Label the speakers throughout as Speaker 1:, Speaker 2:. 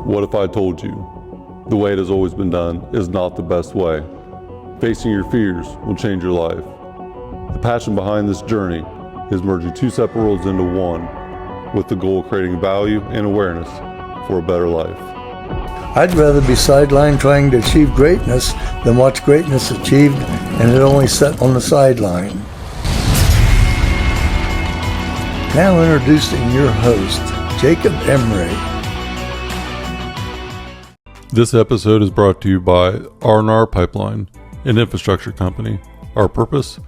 Speaker 1: What if I told you the way it has always been done is not the best way? Facing your fears will change your life. The passion behind this journey is merging two separate worlds into one with the goal of creating value and awareness for a better life.
Speaker 2: I'd rather be sidelined trying to achieve greatness than watch greatness achieved and it only set on the sideline. Now introducing your host, Jacob Emery.
Speaker 1: This episode is brought to you by R&R Pipeline, an infrastructure company. Our purpose?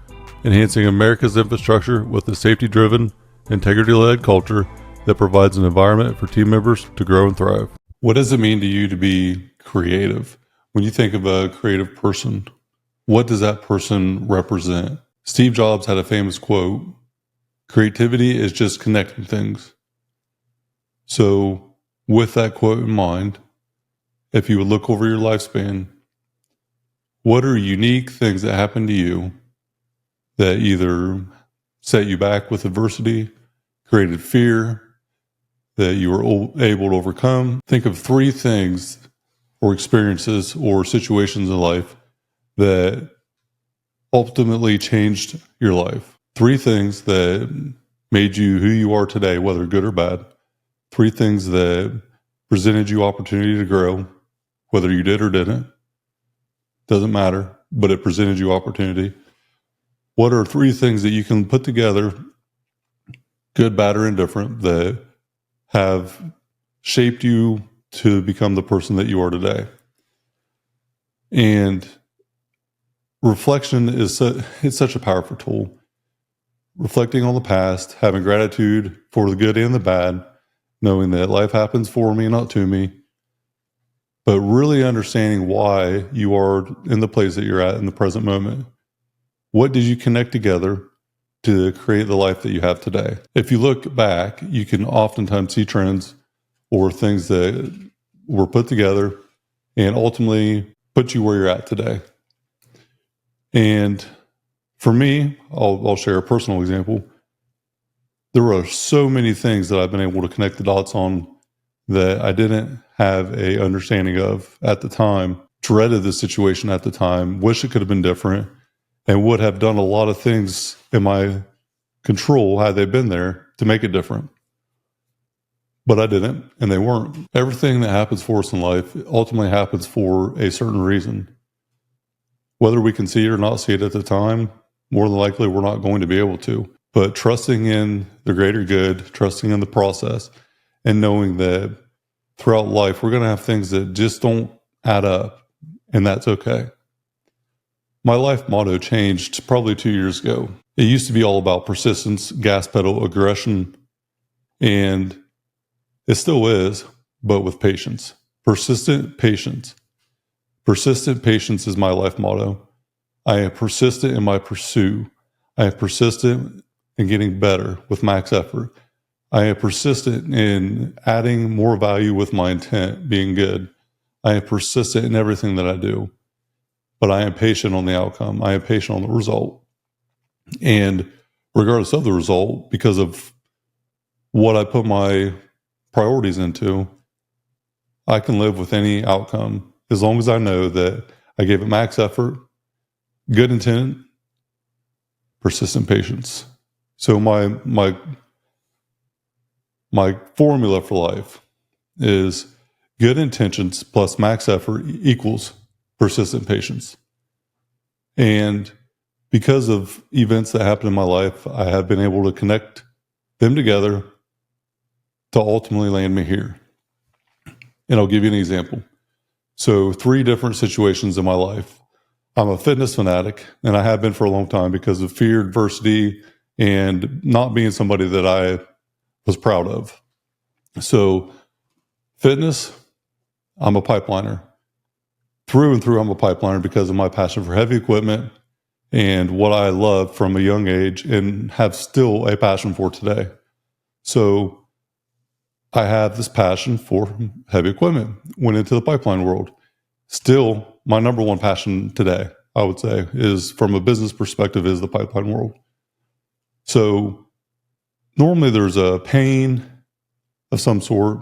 Speaker 1: Enhancing America's infrastructure with a safety-driven, integrity-led culture that provides an environment for team members to grow and thrive. What does it mean to you to be creative? When you think of a creative person, what does that person represent? Steve Jobs had a famous quote, "Creativity is just connecting things." So with that quote in mind, if you would look over your lifespan, what are unique things that happened to you that either set you back with adversity, created fear, that you were able to overcome? Think of 3 things or experiences or situations in life that ultimately changed your life. 3 things that made you who you are today, whether good or bad. 3 things that presented you opportunity to grow, whether you did or didn't. Doesn't matter, but it presented you opportunity. What are 3 things that you can put together, good, bad, or indifferent, that have shaped you to become the person that you are today? And reflection is it's such a powerful tool. Reflecting on the past, having gratitude for the good and the bad, knowing that life happens for me, not to me, but really understanding why you are in the place that you're at in the present moment. What did you connect together to create the life that you have today? If you look back, you can oftentimes see trends or things that were put together and ultimately put you where you're at today. And for me, I'll share a personal example. There are so many things that I've been able to connect the dots on that I didn't have a understanding of at the time, dreaded the situation at the time, wish it could have been different, and would have done a lot of things in my control had they been there to make it different. But I didn't, and they weren't. Everything that happens for us in life ultimately happens for a certain reason. Whether we can see it or not see it at the time, more than likely we're not going to be able to. But trusting in the greater good, trusting in the process, and knowing that throughout life, we're going to have things that just don't add up, and that's okay. My life motto changed probably 2 years ago. It used to be all about persistence, gas pedal, aggression, and it still is, but with patience. Persistent patience. Persistent patience is my life motto. I am persistent in my pursuit. I am persistent in getting better with max effort. I am persistent in adding more value with my intent, being good. I am persistent in everything that I do, but I am patient on the outcome. I am patient on the result. And regardless of the result, because of what I put my priorities into, I can live with any outcome as long as I know that I gave it max effort, good intent, persistent patience. So my formula for life is good intentions plus max effort equals persistent patience. And because of events that happened in my life, I have been able to connect them together to ultimately land me here. And I'll give you an example. So 3 different situations in my life. I'm a fitness fanatic, and I have been for a long time because of fear, adversity, and not being somebody that I was proud of. So fitness, I'm a pipeliner. Through and through, I'm a pipeliner because of my passion for heavy equipment and what I love from a young age and have still a passion for today. So I have this passion for heavy equipment, went into the pipeline world. Still, my number one passion today, I would say, is from a business perspective, is the pipeline world. So normally there's a pain of some sort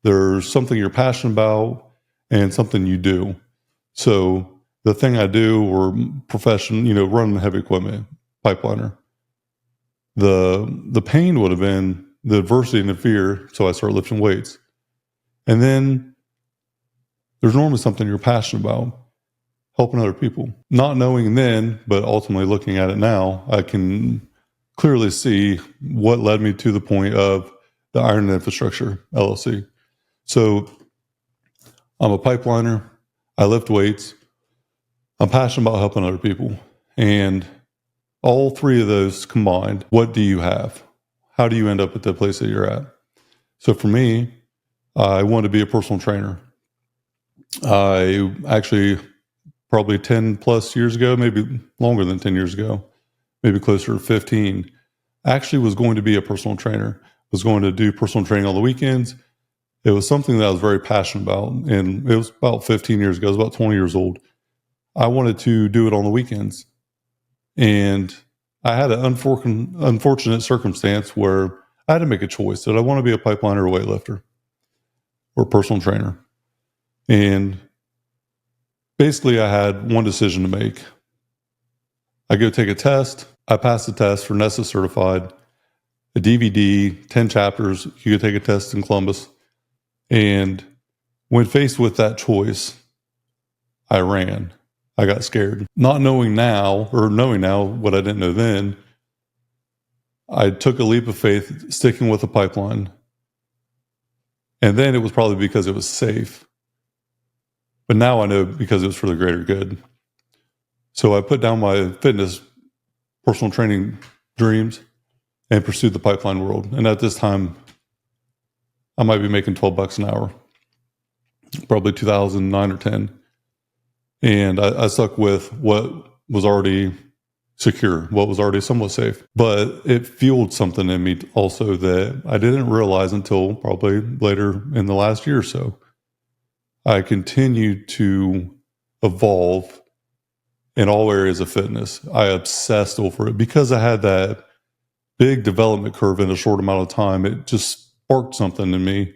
Speaker 1: There's something you're passionate about and something you do. So the thing I do, or profession, running heavy equipment, pipeliner. The pain would have been the adversity and the fear. So I started lifting weights. And then there's normally something you're passionate about, helping other people. Not knowing then, but ultimately looking at it now, I can clearly see what led me to the point of the Iron Infrastructure LLC. So I'm a pipeliner. I lift weights. I'm passionate about helping other people. And all three of those combined, what do you have? How do you end up at the place that you're at? So for me, I wanted to be a personal trainer. I actually, probably 10 plus years ago, maybe longer than 10 years ago, maybe closer to 15, actually was going to be a personal trainer, was going to do personal training on the weekends. It was something that I was very passionate about. And it was about 15 years ago. I was about 20 years old. I wanted to do it on the weekends. And I had an unfortunate circumstance where I had to make a choice. Did I want to be a pipeliner or a weightlifter or personal trainer? And basically, I had one decision to make. I go take a test. I passed the test for NESA certified, a DVD, 10 chapters. You could take a test in Columbus. And when faced with that choice, I ran. I got scared. Not knowing now, or knowing now what I didn't know then, I took a leap of faith, sticking with the pipeline. And then it was probably because it was safe. But now I know because it was for the greater good. So I put down my fitness, personal training dreams and pursued the pipeline world. And at this time, I might be making $12 an hour, probably 2009 or 10. And I stuck with what was already secure, what was already somewhat safe. But it fueled something in me also that I didn't realize until probably later in the last year or so. I continued to evolve in all areas of fitness. I obsessed over it because I had that big development curve in a short amount of time. It just sparked something in me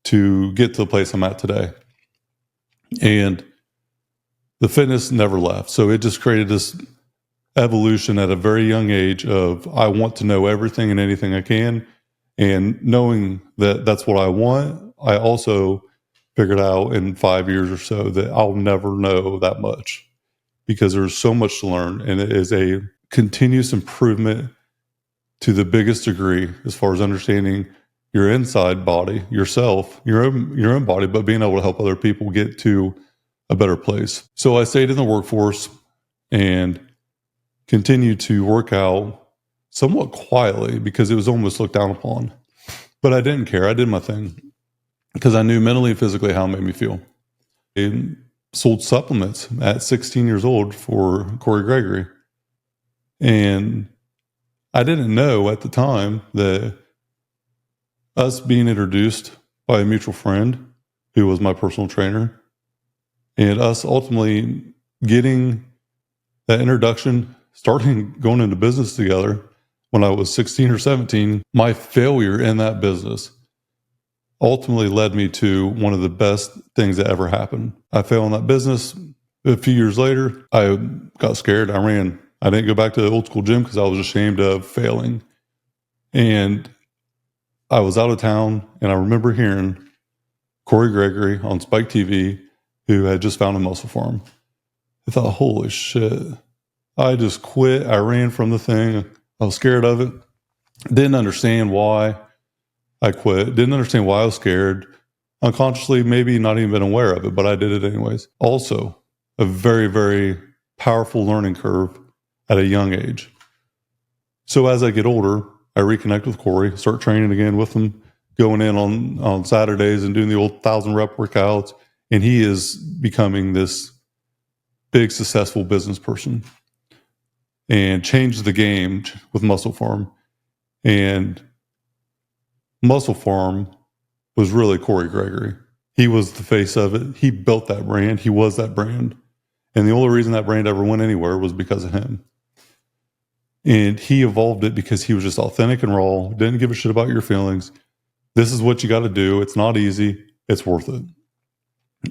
Speaker 1: to get to the place I'm at today. And the fitness never left. So it just created this evolution at a very young age of I want to know everything and anything I can. And knowing that that's what I want, I also figured out in 5 years or so that I'll never know that much because there's so much to learn. And it is a continuous improvement to the biggest degree as far as understanding your inside body, yourself, your own body, but being able to help other people get to a better place. So I stayed in the workforce and continued to work out somewhat quietly because it was almost looked down upon. But I didn't care. I did my thing because I knew mentally and physically how it made me feel. I sold supplements at 16 years old for Corey Gregory. And I didn't know at the time that us being introduced by a mutual friend who was my personal trainer and us ultimately getting that introduction, starting going into business together when I was 16 or 17, my failure in that business ultimately led me to one of the best things that ever happened. I failed in that business. A few years later, I got scared. I ran. I didn't go back to the old school gym because I was ashamed of failing. And I was out of town, and I remember hearing Corey Gregory on Spike TV, who had just found a muscle farm. I thought, holy shit. I just quit. I ran from the thing. I was scared of it. Didn't understand why I quit. Didn't understand why I was scared. Unconsciously, maybe not even been aware of it, but I did it anyways. Also, a very, very powerful learning curve at a young age. So as I get older, I reconnect with Corey, start training again with him, going in on Saturdays and doing the old 1,000 rep workouts. And he is becoming this big, successful business person and changed the game with Muscle Farm. And Muscle Farm was really Corey Gregory. He was the face of it. He built that brand. He was that brand. And the only reason that brand ever went anywhere was because of him. And he evolved it because he was just authentic and raw, didn't give a shit about your feelings. This is what you got to do. It's not easy. It's worth it.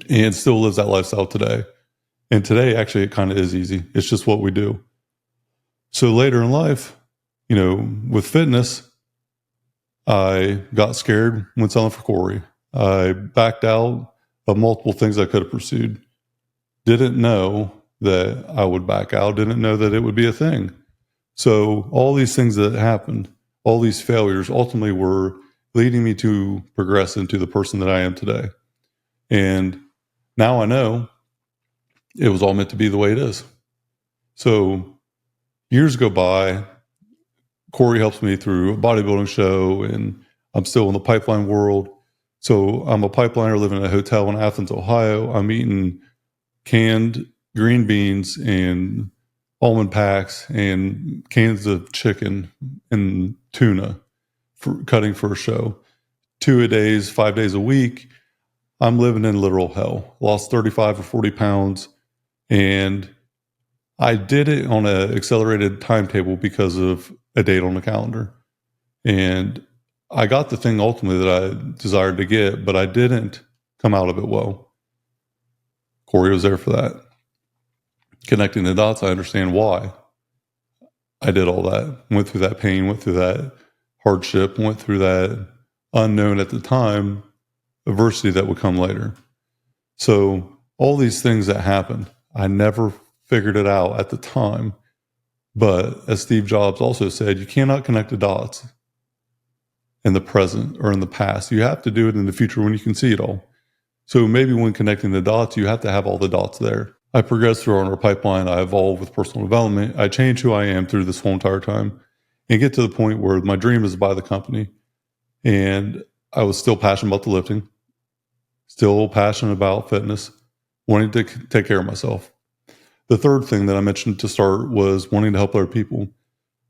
Speaker 1: And still lives that lifestyle today. And today, actually, it kind of is easy. It's just what we do. So later in life, with fitness, I got scared when selling for Corey. I backed out of multiple things I could have pursued. Didn't know that I would back out. Didn't know that it would be a thing. So all these things that happened, all these failures ultimately were leading me to progress into the person that I am today. And now I know it was all meant to be the way it is. So years go by. Corey helps me through a bodybuilding show, and I'm still in the pipeline world. So I'm a pipeliner living in a hotel in Athens, Ohio. I'm eating canned green beans and almond packs and cans of chicken and tuna for cutting for a show. 2-a-days, 5 days a week. I'm living in literal hell. Lost 35 or 40 pounds. And I did it on an accelerated timetable because of a date on the calendar. And I got the thing ultimately that I desired to get, but I didn't come out of it well. Corey was there for that. Connecting the dots, I understand why I did all that. Went through that pain, went through that hardship, went through that unknown at the time adversity that would come later. So all these things that happened, I never figured it out at the time. But as Steve Jobs also said, you cannot connect the dots in the present or in the past. You have to do it in the future when you can see it all. So maybe when connecting the dots, you have to have all the dots there. I progressed through our pipeline. I evolved with personal development. I changed who I am through this whole entire time and get to the point where my dream is to buy the company. And I was still passionate about the lifting, still passionate about fitness, wanting to take care of myself. The third thing that I mentioned to start was wanting to help other people.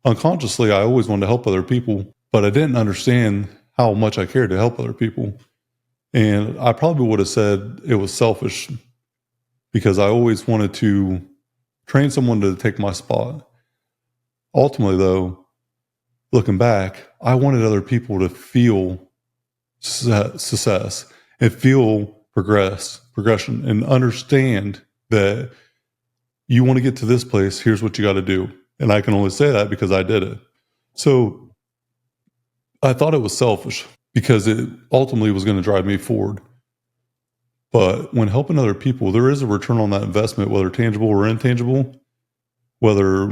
Speaker 1: Unconsciously, I always wanted to help other people, but I didn't understand how much I cared to help other people. And I probably would have said it was selfish because I always wanted to train someone to take my spot. Ultimately, though, looking back, I wanted other people to feel success and feel progression and understand that you want to get to this place, here's what you got to do. And I can only say that because I did it. So I thought it was selfish because it ultimately was going to drive me forward. But when helping other people, there is a return on that investment, whether tangible or intangible, whether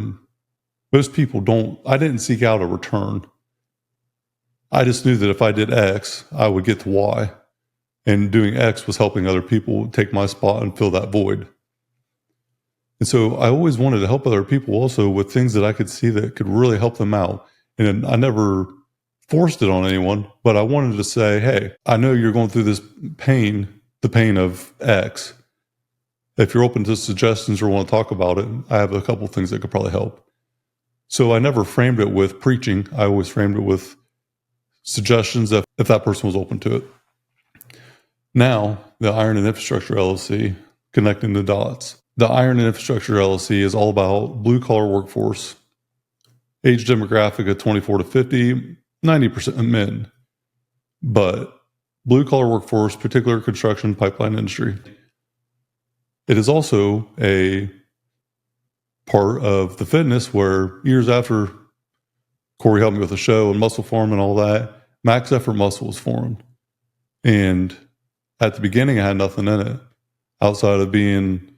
Speaker 1: most people don't. I didn't seek out a return. I just knew that if I did X, I would get to Y. And doing X was helping other people take my spot and fill that void. And so I always wanted to help other people also with things that I could see that could really help them out. And I never forced it on anyone, but I wanted to say, hey, I know you're going through this pain, the pain of X. If you're open to suggestions or want to talk about it, I have a couple things that could probably help. So I never framed it with preaching. I always framed it with suggestions if that person was open to it. Now, the Iron and Infrastructure LLC, connecting the dots. The Iron and Infrastructure LLC is all about blue-collar workforce, age demographic of 24 to 50, 90% men. But blue-collar workforce, particular construction, pipeline industry. It is also a part of the fitness where years after Corey helped me with the show and Muscle Farm and all that, Max Effort Muscle was formed. And at the beginning, I had nothing in it outside of being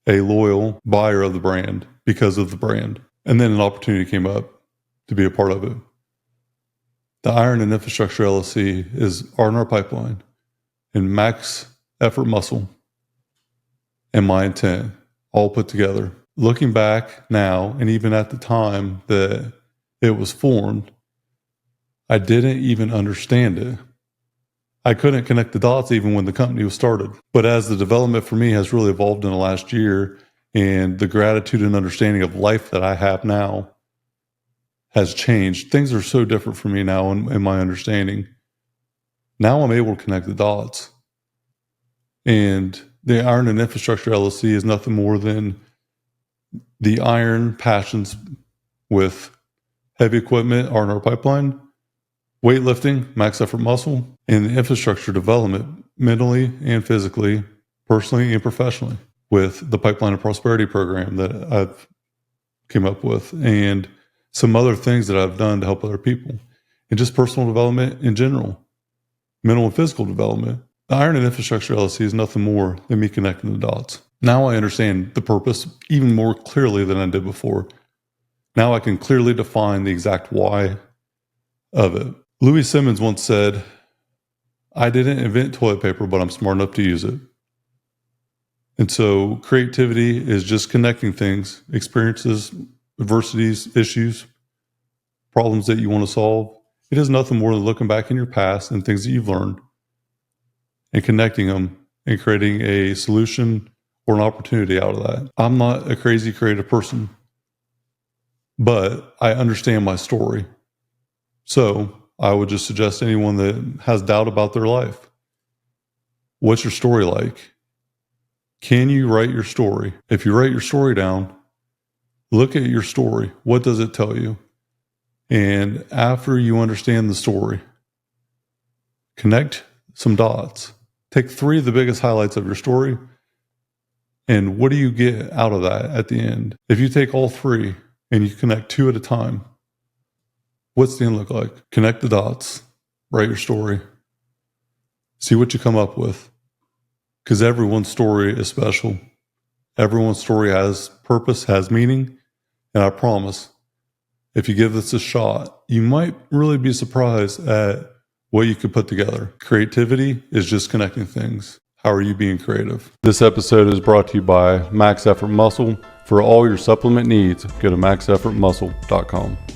Speaker 1: a loyal buyer of the brand because of the brand. And then an opportunity came up to be a part of it. The Iron and Infrastructure LLC is R&R Pipeline and Max Effort Muscle and my intent all put together. Looking back now, and even at the time that it was formed, I didn't even understand it. I couldn't connect the dots even when the company was started. But as the development for me has really evolved in the last year, and the gratitude and understanding of life that I have now has changed, things are so different for me now in my understanding. Now I'm able to connect the dots. And the Iron and Infrastructure LLC is nothing more than the iron passions with heavy equipment, R&R Pipeline, weightlifting, Max Effort Muscle, and the infrastructure development mentally and physically, personally and professionally, with the Pipeline of Prosperity program that I've came up with, and some other things that I've done to help other people, and just personal development in general, mental and physical development. The Iron and Infrastructure LLC is nothing more than me connecting the dots. Now I understand the purpose even more clearly than I did before. Now I can clearly define the exact why of it. Louis Simmons once said, "I didn't invent toilet paper, but I'm smart enough to use it." And so creativity is just connecting things, experiences, adversities, issues, problems that you want to solve. It is nothing more than looking back in your past and things that you've learned and connecting them and creating a solution or an opportunity out of that. I'm not a crazy creative person, but I understand my story. So I would just suggest anyone that has doubt about their life, what's your story like? Can you write your story? If you write your story down, look at your story. What does it tell you? And after you understand the story, connect some dots. Take 3 of the biggest highlights of your story, and what do you get out of that at the end? If you take all 3 and you connect 2 at a time, what's the end look like? Connect the dots, write your story, see what you come up with. Because everyone's story is special. Everyone's story has purpose, has meaning. And I promise, if you give this a shot, you might really be surprised at what you could put together. Creativity is just connecting things. How are you being creative? This episode is brought to you by Max Effort Muscle. For all your supplement needs, go to maxeffortmuscle.com.